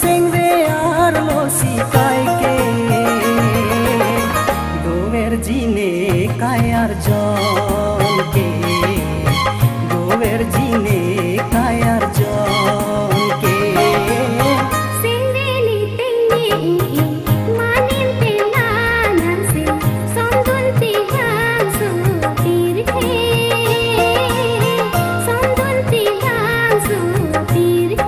Sing ve arlo si kai ke dover jine kayar jon ke dover jine kayar jon ke singeli tengi manin tenanan se sondun tihan su tirhe sondun tihan su tirhe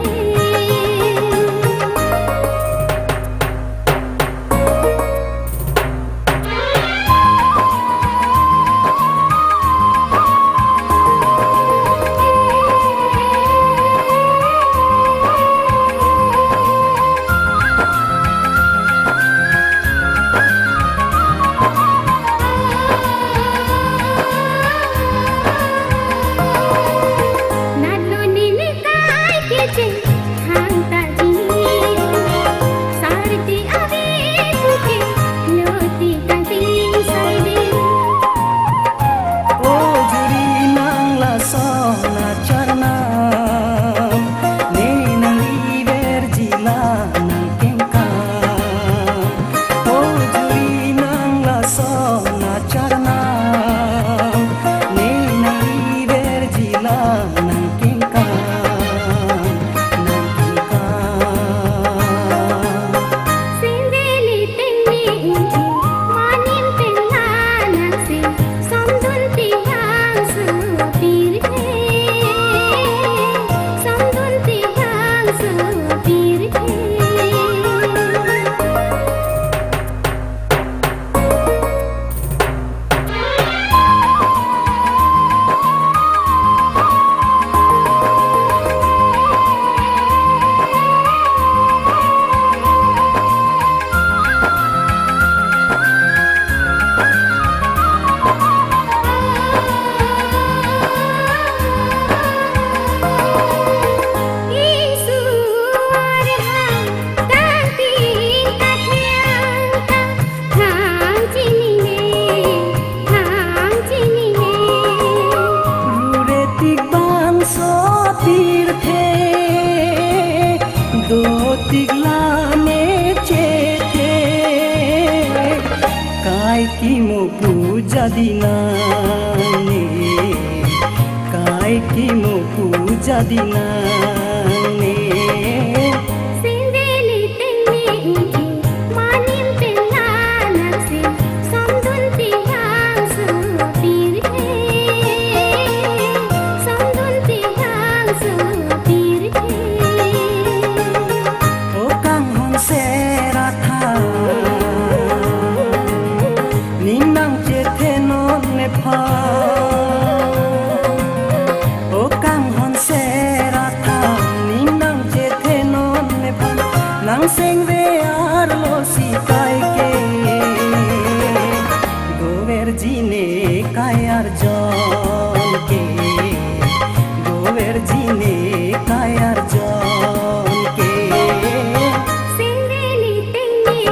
Puja dinane kai ki mo puja dinane singeli tengi manin tenanan se sondun tihan su tirhe sondun tihan su tirhe o kang hon se ratha ninang che thenon ne pha o kang hon se ratha ninang che thenon ne pha nang sing ve arlo si kai ke dover jine kayar jon ke dover jine kayar jon ke singeli tengi